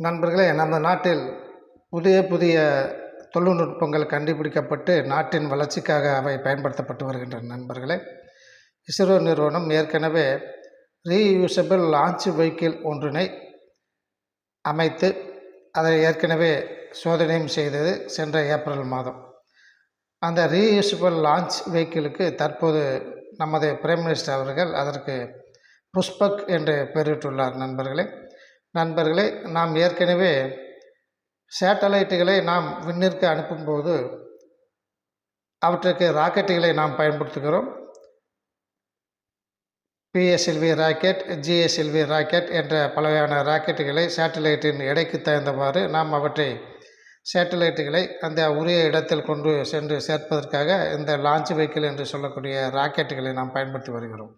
நண்பர்களே, நம்ம நாட்டில் புதிய புதிய தொழில்நுட்பங்கள் கண்டுபிடிக்கப்பட்டு நாட்டின் வளர்ச்சிக்காக அவை பயன்படுத்தப்பட்டு வருகின்றன. நண்பர்களே, இஸ்ரோ நிறுவனம் ஏற்கனவே ரீயூசபிள் லான்ச் வெஹிக்கிள் ஒன்றினை அமைத்து அதை ஏற்கனவே சோதனையும் செய்தது சென்ற ஏப்ரல் மாதம். அந்த ரீயூசபிள் லான்ச் வெஹிக்கிளுக்கு தற்போது நமது பிரைம் மினிஸ்டர் அவர்கள் அதற்கு புஷ்பக் என்று பெயரிட்டுள்ளார். நண்பர்களே, நாம் ஏற்கனவே சேட்டலைட்டுகளை நாம் விண்ணிற்கு அனுப்பும்போது அவற்றுக்கு ராக்கெட்டுகளை நாம் பயன்படுத்துகிறோம். பிஎஸ்எல்வி ராக்கெட், ஜிஎஸ்எல்வி ராக்கெட் என்ற பலவகையான ராக்கெட்டுகளை சேட்டலைட்டின் எடைக்கு தகுந்தவாறு நாம் அவற்றை சேட்டலைட்டுகளை அந்த உரிய இடத்தில் கொண்டு சென்று சேர்ப்பதற்காக இந்த லான்ச் வெஹிக்கிள் என்று சொல்லக்கூடிய ராக்கெட்டுகளை நாம் பயன்படுத்தி வருகிறோம்.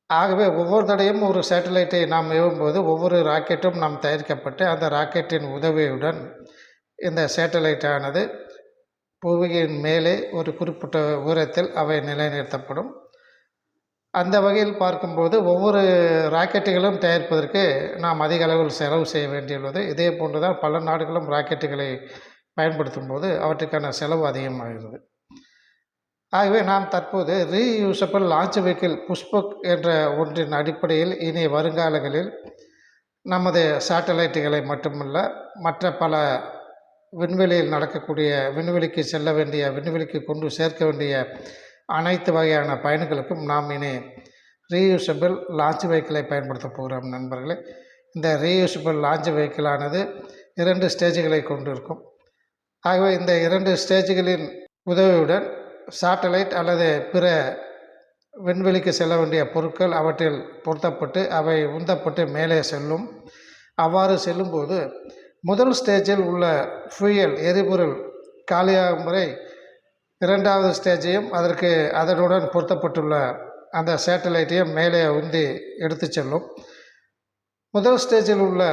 ஆகவே ஒவ்வொரு தடையும் ஒரு சேட்டலைட்டை நாம் ஏவும்போது ஒவ்வொரு ராக்கெட்டும் நாம் தயாரிக்கப்பட்டு அந்த ராக்கெட்டின் உதவியுடன் இந்த சேட்டலைட்டானது புவியின் மேலே ஒரு குறிப்பிட்ட உயரத்தில் அவை நிலைநிறுத்தப்படும். அந்த வகையில் பார்க்கும்போது ஒவ்வொரு ராக்கெட்டுகளும் தயாரிப்பதற்கு நாம் அதிக அளவில் செலவு செய்ய வேண்டியுள்ளது. இதே போன்று தான் பல நாடுகளும் ராக்கெட்டுகளை பயன்படுத்தும் போது அவற்றுக்கான செலவு அதிகமாகிறது. ஆகவே நாம் தற்போது ரீயூசபிள் லான்ச் வெஹிக்கிள் புஷ்பக் என்ற ஒன்றின் அடிப்படையில் இனி வருங்காலங்களில் நமது சேட்டலைட்டுகளை மட்டுமல்ல மற்ற பல விண்வெளியில் நடக்கக்கூடிய விண்வெளிக்கு செல்ல வேண்டிய விண்வெளிக்கு கொண்டு சேர்க்க வேண்டிய அனைத்து வகையான பயன்களுக்கும் நாம் இனி ரீயூசபிள் லான்ச் வெஹிக்கிளை பயன்படுத்த போகிறோம். நண்பர்களே, இந்த ரீயூசபிள் லான்ச் வெஹிக்கிளானது 2 ஸ்டேஜுகளை கொண்டிருக்கும். ஆகவே இந்த 2 ஸ்டேஜுகளின் உதவியுடன் சேட்டலைட் அல்லது பிற விண்வெளிக்கு செல்ல வேண்டிய பொருட்கள் அவற்றில் பொருத்தப்பட்டு அவை உந்தப்பட்டு மேலே செல்லும். அவ்வாறு செல்லும்போது முதல் ஸ்டேஜில் உள்ள ஃபியூயல் எரிபொருள் காலியாகும் வரை 2வது ஸ்டேஜையும் அதனுடன் பொருத்தப்பட்டுள்ள அந்த சேட்டலைட்டையும் மேலே உந்தி எடுத்து செல்லும். முதல் ஸ்டேஜில் உள்ள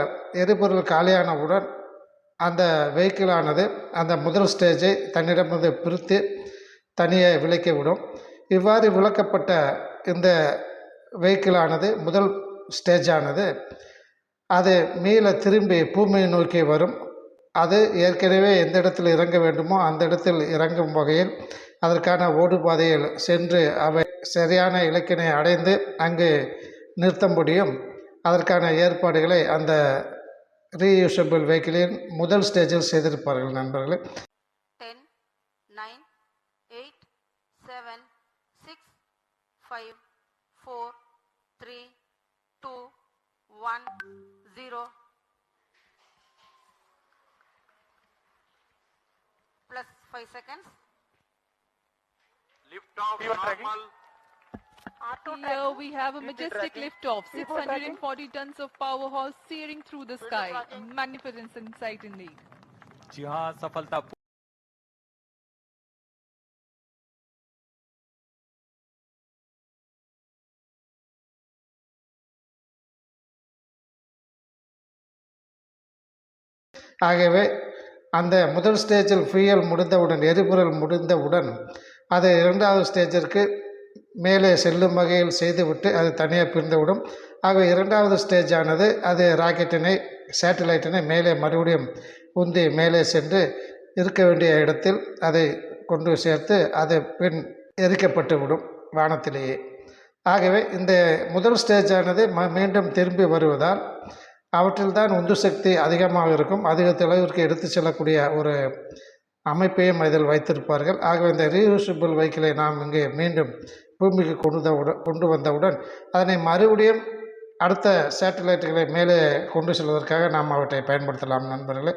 எரிபொருள் காலியானவுடன் அந்த வெஹிக்கிளானது அந்த முதல் ஸ்டேஜை தன்னிடமிருந்து பிரித்து தனியே விலக்கிவிடும். இவ்வாறு விலக்கப்பட்ட இந்த வெஹிக்கிளானது முதல் ஸ்டேஜானது அது மீள திரும்பி பூமியை நோக்கி வரும். அது ஏற்கனவே எந்த இடத்தில் இறங்க வேண்டுமோ அந்த இடத்தில் இறங்கும் வகையில் அதற்கான ஓடுபாதையில் சென்று அவை சரியான இலக்கினை அடைந்து அங்கு நிறுத்த முடியும். அதற்கான ஏற்பாடுகளை அந்த ரீயூசபிள் வெஹிக்கிளின் முதல் ஸ்டேஜில் செய்திருப்பார்கள். நண்பர்களே, 10, 9, 8, 7, 6, 5, 4, 3, 2, 1, 0. Plus 5 seconds. Lift off normal. Here we have a majestic lift-off, 640 tons of powerhouse searing through the sky. Magnificent sight indeed. जी हाँ, सफलता ஆகவே அந்த முதல் ஸ்டேஜில் ஃபியூயல் முடிந்தவுடன் எரிபொருள் முடிந்தவுடன் அது 2வது ஸ்டேஜிற்கு மேலே செல்லும் வகையில் செய்துவிட்டு அது தனியாக பிரிந்துவிடும். ஆகவே 2வது ஸ்டேஜானது அது ராக்கெட்டினை சேட்டலைட்டினை மேலே மறுபடியும் உந்தி மேலே சென்று இருக்க வேண்டிய இடத்தில் அதை கொண்டு சேர்த்து அது பின் எரிக்கப்பட்டுவிடும் வானத்திலேயே. ஆகவே இந்த முதல் ஸ்டேஜானது மீண்டும் திரும்பி வருவதால் அவற்றில்தான் உந்து சக்தி அதிகமாக இருக்கும். அதிக தொலைவிற்கு எடுத்து செல்லக்கூடிய ஒரு அமைப்பையும் இதில் வைத்திருப்பார்கள். ஆகவே இந்த ரீயூசபிள் வெஹிக்கிளை நாம் இங்கே மீண்டும் பூமிக்கு கொண்டு வந்தவுடன் அதனை மறுபடியும் அடுத்த சேட்டலைட்டுகளை மேலே கொண்டு செல்வதற்காக நாம் அவற்றை பயன்படுத்தலாம். நண்பர்களே,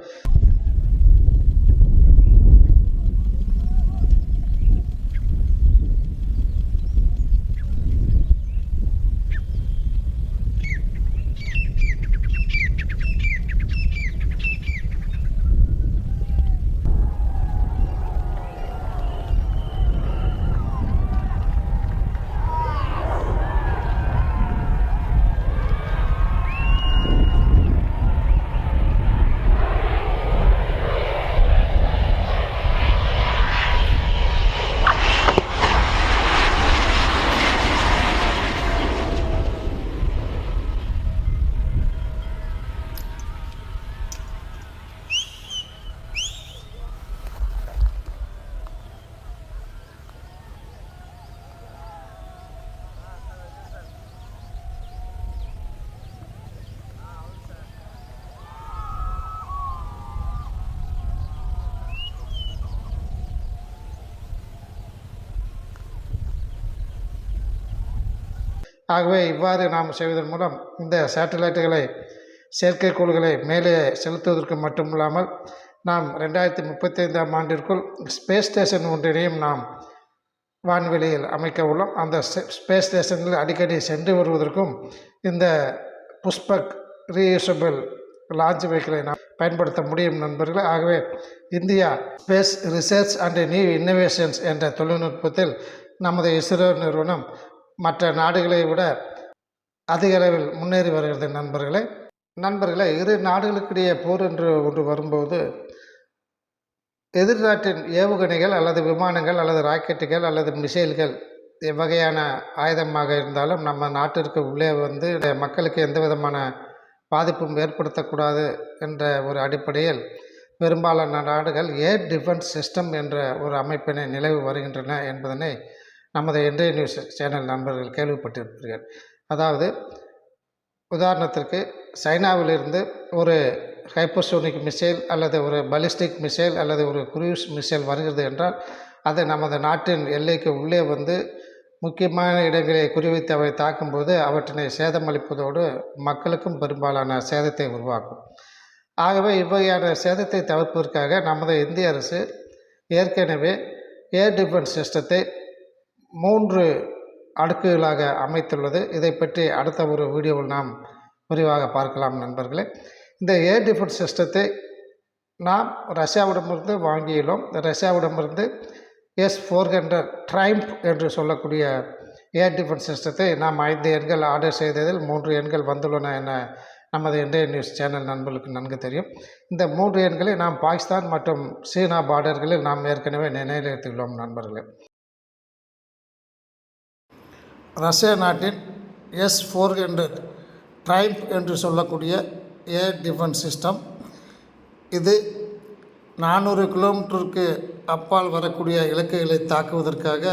ஆகவே இவ்வாறு நாம் செய்வதன் மூலம் இந்த சேட்டலைட்டுகளை செயற்கைக்கோள்களை மேலே செலுத்துவதற்கு மட்டுமில்லாமல் நாம் 2035ஆம் ஆண்டிற்குள் ஸ்பேஸ் ஸ்டேஷன் ஒன்றினையும் நாம் வான்வெளியில் அமைக்க உள்ளோம். அந்த ஸ்பேஸ் ஸ்டேஷனில் அடிக்கடி சென்று வருவதற்கும் இந்த புஷ்பக் ரீயூசபிள் லான்ச் வெஹிக்கிளை நாம் பயன்படுத்த முடியும் நண்பர்களே. ஆகவே India space research and new innovations என்ற தொழில்நுட்பத்தில் நமது இஸ்ரோ நிறுவனம் மற்ற நாடுகளை விட அதிக அளவில் முன்னேறி வருகிறது நண்பர்களே. இரு நாடுகளுக்கிடையே போர் என்று ஒன்று வரும்போது எதிர்நாட்டின் ஏவுகணைகள் அல்லது விமானங்கள் அல்லது ராக்கெட்டுகள் அல்லது மிசைல்கள் எவ்வகையான ஆயுதமாக இருந்தாலும் நம்ம நாட்டிற்கு உள்ளே வந்து மக்களுக்கு எந்த விதமான பாதிப்பும் ஏற்படுத்தக்கூடாது என்ற ஒரு அடிப்படையில் பெரும்பாலான நாடுகள் ஏர் டிஃபென்ஸ் சிஸ்டம் என்ற ஒரு அமைப்பினை நிலவி வருகின்றன என்பதனை நமது இன்றைய நியூஸ் சேனல் நண்பர்கள் கேள்விப்பட்டிருப்பீர்கள். அதாவது உதாரணத்திற்கு சைனாவிலிருந்து ஒரு ஹைப்பர்சோனிக் மிசைல் அல்லது ஒரு பலிஸ்டிக் மிசைல் அல்லது ஒரு குரூஸ் மிசைல் வருகிறது என்றால் அது நமது நாட்டின் எல்லைக்கு உள்ளே வந்து முக்கியமான இடங்களை குறிவைத்து அவை தாக்கும்போது அவற்றினை சேதமளிப்பதோடு மக்களுக்கும் பெரும்பாலான சேதத்தை உருவாக்கும். ஆகவே இவ்வகையான சேதத்தை தவிர்ப்பதற்காக நமது இந்திய அரசு ஏற்கனவே ஏர் டிஃபென்ஸ் சிஸ்டத்தை 3 அடுக்குகளாக அமைத்துள்ளது. இதை பற்றி அடுத்த ஒரு வீடியோவில் நாம் விரிவாக பார்க்கலாம் நண்பர்களே. இந்த ஏர் டிஃபென்ஸ் சிஸ்டத்தை நாம் ரஷ்யாவிடமிருந்து வாங்கியுள்ளோம். ரஷ்யாவிடமிருந்து S-400 ட்ரைம்ப் என்று சொல்லக்கூடிய ஏர் டிஃபென்ஸ் சிஸ்டத்தை நாம் 5 எண்கள் ஆர்டர் செய்ததில் 3 எண்கள் வந்துள்ளன என நமது இன்றைய நியூஸ் சேனல் நண்பர்களுக்கு நன்கு தெரியும். இந்த 3 எண்களை நாம் பாகிஸ்தான் மற்றும் சீனா பார்டர்களில் நாம் ஏற்கனவே நிலைநிறுத்தியுள்ளோம் நண்பர்களே. ரஷ்யா நாட்டின் S-400 ட்ரைம்ப் என்று சொல்லக்கூடிய ஏர் டிஃபென்ஸ் சிஸ்டம் இது 400 கிலோமீட்டருக்கு அப்பால் வரக்கூடிய இலக்குகளை தாக்குவதற்காக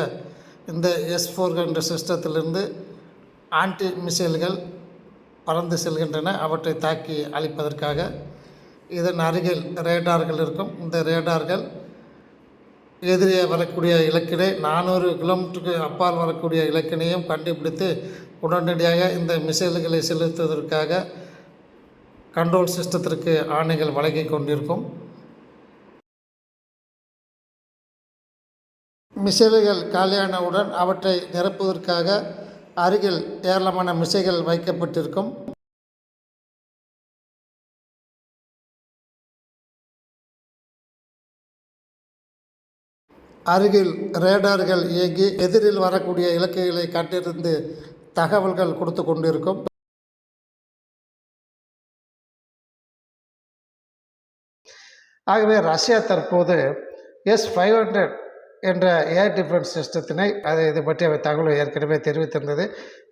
இந்த S-400 சிஸ்டத்திலிருந்து ஆன்டி மிசைல்கள் பறந்து செல்கின்றன. அவற்றை தாக்கி அழிப்பதற்காக இதன் அருகில் ரேடார்கள் இருக்கும். இந்த ரேடார்கள் எதிரே வரக்கூடிய இலக்கினை 400 கிலோமீட்டருக்கு அப்பால் வரக்கூடிய இலக்கினையும் கண்டுபிடித்து உடனடியாக இந்த மிசைல்களை செலுத்துவதற்காக கண்ட்ரோல் சிஸ்டத்திற்கு ஆணைகள் வழங்கி கொண்டிருக்கும். மிசைல்கள் காலியானவுடன் அவற்றை நிரப்புவதற்காக அருகில் ஏராளமான மிசைல்கள் வைக்கப்பட்டிருக்கும். அருகில் ரேடார்கள் இயங்கி எதிரில் வரக்கூடிய இலக்குகளை கண்டறிந்து தகவல்கள் கொடுத்து கொண்டிருக்கும். ஆகவே ரஷ்யா தற்போது S-500 என்ற ஏர் டிஃபென்ஸ் சிஸ்டத்தினை இது பற்றிய தகவல் ஏற்கனவே தெரிவித்திருந்தது.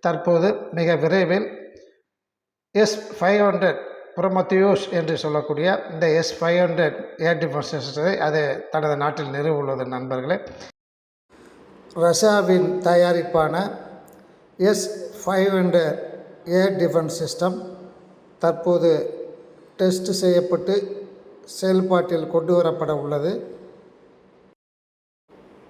தற்போது மிக விரைவில் S-500 புரமத்தியூஸ் என்று சொல்லக்கூடிய இந்த S-500 ஏர் டிஃபென்ஸ் சிஸ்டத்தை அது தனது நாட்டில் நிறுவியுள்ளது நண்பர்களே. ரஷ்யாவின் தயாரிப்பான S-500 ஏர் டிஃபென்ஸ் சிஸ்டம் தற்போது டெஸ்ட் செய்யப்பட்டு செயல்பாட்டில் கொண்டு வரப்பட உள்ளது.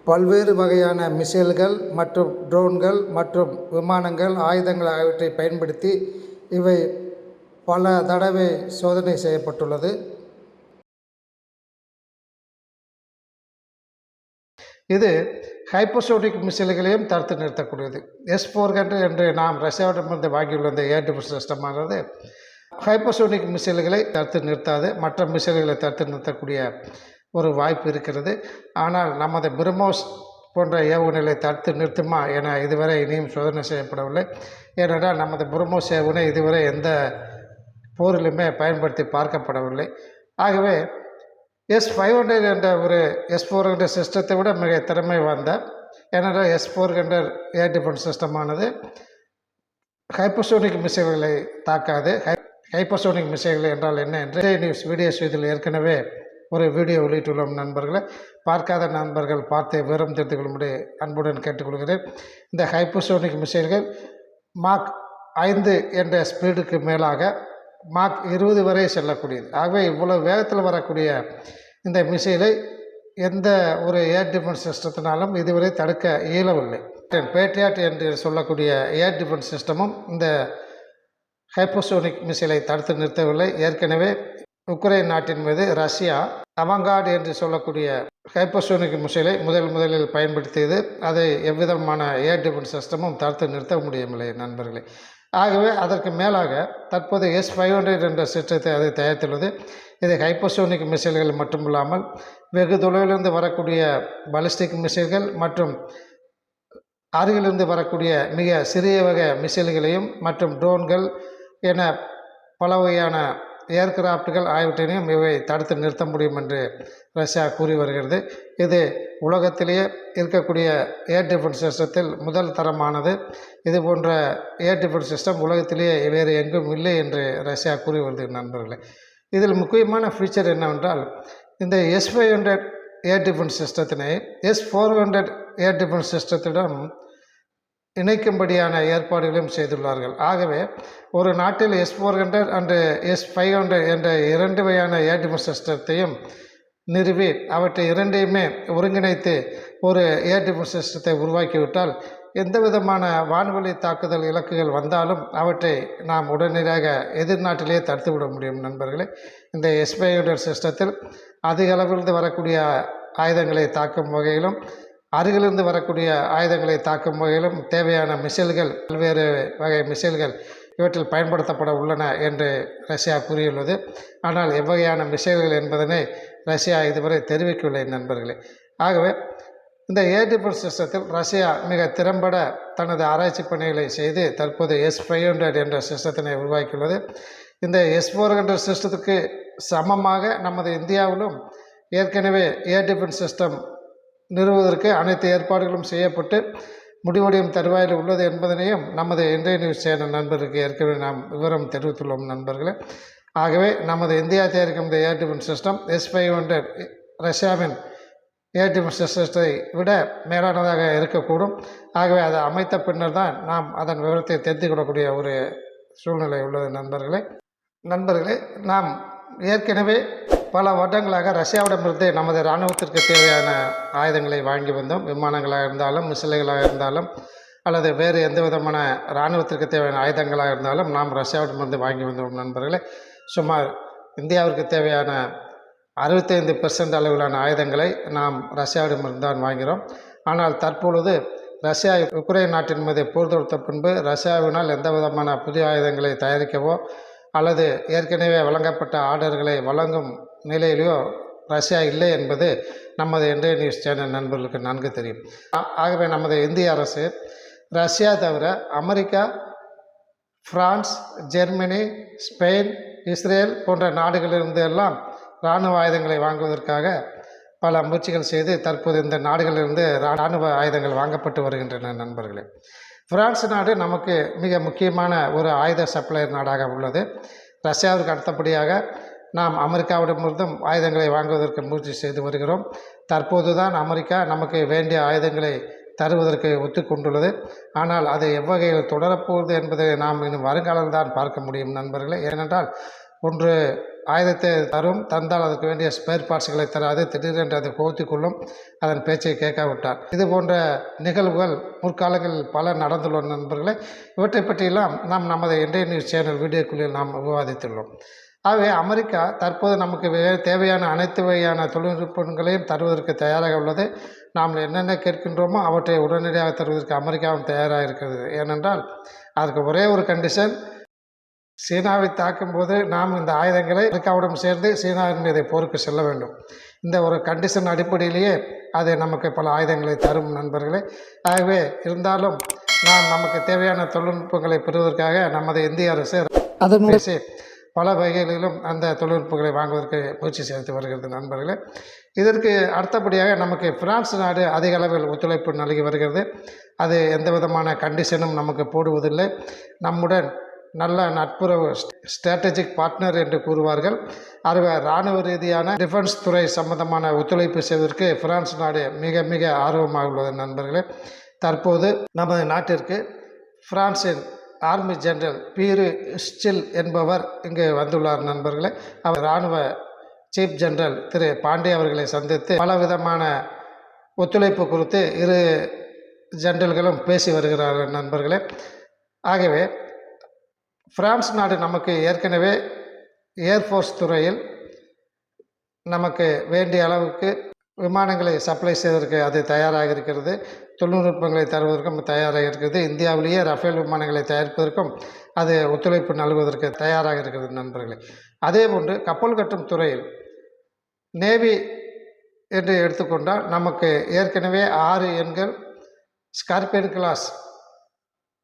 பல்வேறு வகையான மிசைல்கள் மற்றும் ட்ரோன்கள் மற்றும் விமானங்கள் ஆயுதங்கள் ஆகியவற்றை பயன்படுத்தி இவை பல தடவை சோதனை செய்யப்பட்டுள்ளது. இது ஹைப்பர்சோனிக் மிசைல்களையும் தடுத்து நிறுத்தக்கூடியது. S-400 என்று நாம் ரஷ்யாவிடமிருந்து வாங்கியுள்ள இந்த ஏர் டிஃபென்ஸ் சிஸ்டமானது ஹைப்பர்சோனிக் மிசைல்களை தடுத்து நிறுத்தாது, மற்ற மிசைல்களை தடுத்து நிறுத்தக்கூடிய ஒரு வாய்ப்பு இருக்கிறது. ஆனால் நமது பிரம்மோஸ் போன்ற ஏவுகணைகளை தடுத்து நிறுத்துமா என இதுவரை இனியும் சோதனை செய்யப்படவில்லை. ஏனென்றால் நமது பிரம்மோஸ் ஏவுகணை இதுவரை எந்த போரிலுமே பயன்படுத்தி பார்க்கப்படவில்லை. ஆகவே S-500 என்ற ஒரு S-400 சிஸ்டத்தை விட மிக திறமை வாய்ந்த, ஏனென்றால் S-400 ஏர் டிஃபென்ஸ் சிஸ்டமானது ஹைப்பர்சோனிக் மிசைல்களை தாக்காது. ஹைப்பர்சோனிக் மிசைல்கள் என்றால் என்ன என்று நியூஸ் வீடியோ செய்தியில் ஏற்கனவே ஒரு வீடியோ வெளியிட்டுள்ளோம் நண்பர்களை. பார்க்காத நண்பர்கள் பார்த்து விவரம் தெரிந்து கொள்ளும்படி அன்புடன் கேட்டுக்கொள்கிறேன். இந்த ஹைப்பர்சோனிக் மிசைல்கள் மாக் 5 என்ற ஸ்பீடுக்கு மேலாக மாக் 20 வரை செல்லக்கூடியது. ஆகவே இவ்வளவு வேகத்தில் வரக்கூடிய இந்த மிசைலை எந்த ஒரு ஏர் டிஃபென்ஸ் சிஸ்டத்தினாலும் இதுவரை தடுக்க இயலவில்லை. பேட்ரியாட் என்று சொல்லக்கூடிய ஏர் டிஃபென்ஸ் சிஸ்டமும் இந்த ஹைப்பர்சோனிக் மிசைலை தடுத்து நிறுத்தவில்லை. ஏற்கனவே உக்ரைன் நாட்டின் மீது ரஷ்யா அவங்கார்டு என்று சொல்லக்கூடிய ஹைப்பர்சோனிக் மிசைலை முதலில் பயன்படுத்தியது. அதை எவ்விதமான ஏர் டிஃபென்ஸ் சிஸ்டமும் தடுத்து நிறுத்த முடியவில்லை நண்பர்களே. ஆகவே அதற்கு மேலாக தற்போது S-500 என்ற சிஸ்டத்தை அது தயாரித்துள்ளது. இது ஹைப்பர்சோனிக் மிசைல்கள் மட்டுமில்லாமல் வெகு தொலைவிலிருந்து வரக்கூடிய பாலிஸ்டிக் மிசைல்கள் மற்றும் அருகிலிருந்து வரக்கூடிய மிக சிறிய வகை மிசைல்களையும் மற்றும் ட்ரோன்கள் என பல வகையான ஏர்கிராஃப்ட்கள் ஆகியவற்றையும் இவை தடுத்து நிறுத்த முடியும் என்று ரஷ்யா கூறி வருகிறது. இது உலகத்திலேயே இருக்கக்கூடிய ஏர் டிஃபென்ஸ் சிஸ்டத்தில் முதல் தரமானது. இது போன்ற ஏர் டிஃபென்ஸ் சிஸ்டம் உலகத்திலேயே வேறு எங்கும் இல்லை என்று ரஷ்யா கூறி வருது நண்பர்களே. இதில் முக்கியமான ஃபீச்சர் என்னவென்றால், இந்த S-500 air defence சிஸ்டத்தினை S-400 air defence சிஸ்டத்திடம் இணைக்கும்படியான ஏற்பாடுகளையும் செய்துள்ளார்கள். ஆகவே ஒரு நாட்டில் S-400 அண்டு S-500 என்ற இரண்டு வகையான ஏர் டிஃபென்ஸ் சிஸ்டத்தையும் நிறுவி அவற்றை இரண்டையுமே ஒருங்கிணைத்து ஒரு ஏர் டிஃபென்ஸ் சிஸ்டத்தை உருவாக்கிவிட்டால் எந்த விதமான வான்வழி தாக்குதல் இலக்குகள் வந்தாலும் அவற்றை நாம் உடனடியாக எதிர்நாட்டிலே தடுத்துவிட முடியும் நண்பர்களே. இந்த S-500 சிஸ்டத்தில் அதிக அளவிலிருந்து வரக்கூடிய ஆயுதங்களை தாக்கும் வகையிலும் அருகிலிருந்து வரக்கூடிய ஆயுதங்களை தாக்கும் வகையிலும் தேவையான மிசைல்கள், பல்வேறு வகை மிசைல்கள் இவற்றில் பயன்படுத்தப்பட உள்ளன என்று ரஷ்யா கூறியுள்ளது. ஆனால் எவ்வகையான மிசைல்கள் என்பதனை ரஷ்யா இதுவரை தெரிவிக்கவில்லை நண்பர்களே. ஆகவே இந்த ஏர் டிஃபென்ஸ் சிஸ்டத்தில் ரஷ்யா மிக திறம்பட தனது ஆராய்ச்சி பணிகளை செய்து தற்போது S-500 என்ற சிஸ்டத்தினை உருவாக்கியுள்ளது. இந்த S-400 சிஸ்டத்துக்கு சமமாக நமது இந்தியாவிலும் ஏற்கனவே ஏர் டிஃபென்ஸ் சிஸ்டம் நிறுவுவதற்கு அனைத்து ஏற்பாடுகளும் செய்யப்பட்டு முடிவடையும் தருவாயில் உள்ளது என்பதனையும் நமது இன்றைய நியூஸ் சேனல் நண்பருக்கு ஏற்கனவே நாம் விவரம் தெரிவித்துள்ளோம் நண்பர்களே. ஆகவே நமது இந்தியா தயாரிக்கும் இந்த ஏர் டிஃபென்ஸ் சிஸ்டம் S-500 ரஷ்யாவின் ஏர் டிஃபென்ஸ் சிஸ்டத்தை விட மேலானதாக இருக்கக்கூடும். ஆகவே அதை அமைத்த பின்னர் தான் நாம் அதன் விவரத்தை தெரிந்து கொள்ளக்கூடிய ஒரு சூழ்நிலை உள்ளது நண்பர்களே. நாம் ஏற்கனவே பல வருடங்களாக ரஷ்யாவிடமிருந்து நமது இராணுவத்திற்கு தேவையான ஆயுதங்களை வாங்கி வந்தோம். விமானங்களாக இருந்தாலும், மிசைல்களாக இருந்தாலும், அல்லது வேறு எந்த விதமான இராணுவத்திற்கு தேவையான ஆயுதங்களாக இருந்தாலும் நாம் ரஷ்யாவிடமிருந்து வாங்கி வந்தோம் நண்பர்களே. சுமார் இந்தியாவிற்கு தேவையான 65% அளவிலான ஆயுதங்களை நாம் ரஷ்யாவிடமிருந்து தான் வாங்கிறோம். ஆனால் தற்பொழுது ரஷ்யா உக்ரைன் நாட்டின் மீது போர் தொடுத்த பின்பு ரஷ்யாவினால் எந்த விதமான புதிய ஆயுதங்களை தயாரிக்கவோ அல்லது ஏற்கனவே வழங்கப்பட்ட ஆர்டர்களை வழங்கும் நிலையிலேயோ ரஷ்யா இல்லை என்பது நமது இன்றைய நியூஸ் சேனல் நண்பர்களுக்கு நன்கு தெரியும். ஆகவே நமது இந்திய அரசு ரஷ்யா தவிர America, France, Germany, Spain, Israel போன்ற நாடுகளிலிருந்து எல்லாம் இராணுவ ஆயுதங்களை வாங்குவதற்காக பல முயற்சிகள் செய்து தற்போது இந்த நாடுகளிலிருந்து இராணுவ ஆயுதங்கள் வாங்கப்பட்டு வருகின்றன நண்பர்களே. பிரான்ஸ் நாடு நமக்கு மிக முக்கியமான ஒரு ஆயுத சப்ளையர் நாடாக உள்ளது. ரஷ்யாவிற்கு அடுத்தபடியாக நாம் அமெரிக்காவிடமிருந்தும் ஆயுதங்களை வாங்குவதற்கு முயற்சி செய்து வருகிறோம். தற்போது தான் அமெரிக்கா நமக்கு வேண்டிய ஆயுதங்களை தருவதற்கு ஒத்துக்கொண்டுள்ளது. ஆனால் அது எவ்வகையில் தொடரப்போகுது என்பதை நாம் இன்னும் வருங்காலம் தான் பார்க்க முடியும் நண்பர்களே. ஏனென்றால் ஒன்று ஆயுதத்தை தந்தால் அதற்கு வேண்டிய ஸ்பேர் பார்ட்ஸ்களை தராது, திடீரென்று அதை கோத்திக்கொள்ளும் அதன் பேச்சை கேட்காவிட்டார். இது போன்ற நிகழ்வுகள் முற்காலங்களில் பல நடந்துள்ள நண்பர்களே. இவற்றை பற்றியெல்லாம் நாம் நமது இன்றைய நியூஸ் சேனல் வீடியோக்குள்ளில் நாம் விவாதித்துள்ளோம். ஆகவே அமெரிக்கா தற்போது நமக்கு தேவையான அனைத்து வகையான தொழில்நுட்பங்களையும் தருவதற்கு தயாராக உள்ளது. நாம் என்னென்ன கேட்கின்றோமோ அவற்றை உடனடியாக தருவதற்கு அமெரிக்காவும் தயாராக இருக்கிறது. ஏனென்றால் அதுக்கு ஒரே ஒரு கண்டிஷன், சீனாவை தாக்கும்போது நாம் இந்த ஆயுதங்களை அமெரிக்காவுடன் சேர்ந்து சீனாவின் மீது போருக்கு செல்ல வேண்டும். இந்த ஒரு கண்டிஷன் அடிப்படையிலேயே அது நமக்கு பல ஆயுதங்களை தரும் நண்பர்களே. ஆகவே இருந்தாலும் நாம் நமக்கு தேவையான தொழில்நுட்பங்களை பெறுவதற்காக நமது இந்திய அரசு அதன் பேசி பல வகைகளிலும் அந்த தொழில்நுட்பங்களை வாங்குவதற்கு முயற்சி செய்து வருகிறது நண்பர்களே. இதற்கு அடுத்தபடியாக நமக்கு பிரான்ஸ் நாடு அதிக அளவில் ஒத்துழைப்பு நல்கி வருகிறது. அது எந்த விதமான கண்டிஷனும் நமக்கு போடுவதில்லை. நம்முடன் நல்ல நட்புறவு, ஸ்ட்ராட்டஜிக் பார்ட்னர் என்று கூறுவார்கள். அதுவே இராணுவ ரீதியான டிஃபென்ஸ் துறை சம்பந்தமான ஒத்துழைப்பு செய்வதற்கு பிரான்ஸ் நாடு மிக மிக ஆர்வமாக உள்ளது நண்பர்களே. தற்போது நமது நாட்டிற்கு பிரான்சின் ஆர்மி ஜெனரல் பீரு ஸ்டில் என்பவர் இங்கு வந்துள்ளார் நண்பர்களே. அவர் இராணுவ சீஃப் ஜெனரல் திரு பாண்டே அவர்களை சந்தித்து பலவிதமான ஒத்துழைப்பு குறித்து இரு ஜெனரல்களும் பேசி வருகிறார்கள் நண்பர்களே. ஆகவே பிரான்ஸ் நாடு நமக்கு ஏற்கனவே ஏர்ஃபோர்ஸ் துறையில் நமக்கு வேண்டிய அளவுக்கு விமானங்களை சப்ளை செய்வதற்கு அது தயாராக இருக்கிறது. தொழில்நுட்பங்களை தருவதற்கும் தயாராக இருக்கிறது. இந்தியாவிலேயே ரஃபேல் விமானங்களை தயாரிப்பதற்கும் அது ஒத்துழைப்பு நல்குவதற்கு தயாராக இருக்கிறது நண்பர்களே. அதேபோன்று கப்பல் கட்டும் துறையில் நேவி என்று எடுத்துக்கொண்டால் நமக்கு ஏற்கனவே 6 எண்கள் ஸ்கார்பியன் கிளாஸ்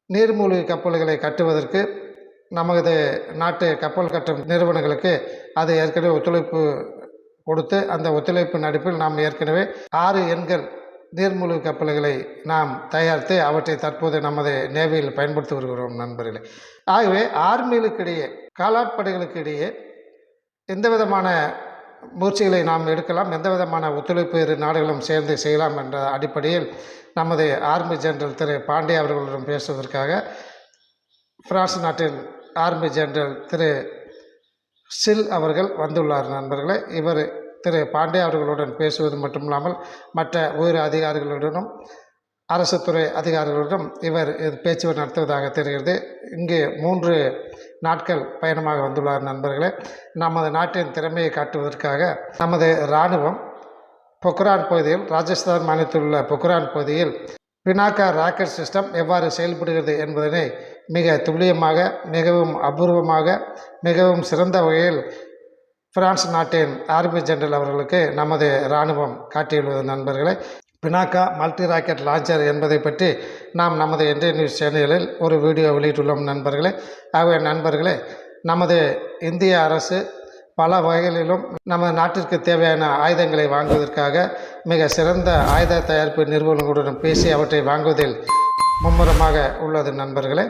நீர்மூழ்கி கப்பல்களை கட்டுவதற்கு நமது நாட்டு கப்பல் கட்டும் நிறுவனங்களுக்கு அது ஏற்கனவே ஒத்துழைப்பு கொடுத்து அந்த ஒத்துழைப்பின் அடிப்பில் நாம் ஏற்கனவே 6 எண்கள் நீர்மூழ்கி கப்பல்களை நாம் தயாரித்து அவற்றை தற்போது நமது நேவியில் பயன்படுத்தி வருகிறோம் நண்பர்களே. ஆகவே ஆர்மிகளுக்கிடையே காலாட்படைகளுக்கு இடையே எந்த விதமான முயற்சிகளை நாம் எடுக்கலாம், எந்த விதமான ஒத்துழைப்பு இரு நாடுகளும் சேர்ந்து செய்யலாம் என்ற அடிப்படையில் நமது ஆர்மி ஜெனரல் திரு பாண்டே அவர்களுடன் பேசுவதற்காக பிரான்ஸ் நாட்டின் ஆர்மி ஜெனரல் திரு சில் அவர்கள் வந்துள்ளார் நண்பர்களே. இவர் திரு பாண்டே அவர்களுடன் பேசுவது மட்டுமில்லாமல் மற்ற உயர் அதிகாரிகளுடனும் அரசு துறை அதிகாரிகளுடன் இவர் பேச்சுவார்த்தை நடத்துவதாக தெரிகிறது. இங்கு 3 நாட்கள் பயணமாக வந்துள்ளார் நண்பர்களே. நமது நாட்டின் திறமையை காட்டுவதற்காக நமது இராணுவம் பொக்ரான் பகுதியில், ராஜஸ்தான் மாநிலத்தில் உள்ள பொக்ரான் பகுதியில் பினாக்கா ராக்கெட் சிஸ்டம் எவ்வாறு செயல்படுகிறது என்பதனை மிக துல்லியமாக, மிகவும் அபூர்வமாக, மிகவும் சிறந்த வகையில் பிரான்ஸ் நாட்டின் ஆர்மி ஜெனரல் அவர்களுக்கு நமது இராணுவம் காட்டியுள்ளது நண்பர்களே. பினாக்கா மல்டி ராக்கெட் லான்ச்சர் என்பதை பற்றி நாம் நமது இந்திய நியூஸ் சேனலில் ஒரு வீடியோ வெளியிட்டுள்ளோம் நண்பர்களே. ஆகவே நண்பர்களே, நமது இந்திய அரசு பல வகைகளிலும் நமது நாட்டிற்கு தேவையான ஆயுதங்களை வாங்குவதற்காக மிக சிறந்த ஆயுத தயாரிப்பு நிறுவனங்களுடன் பேசி அவற்றை வாங்குவதில் மும்முரமாக உள்ளது நண்பர்களே.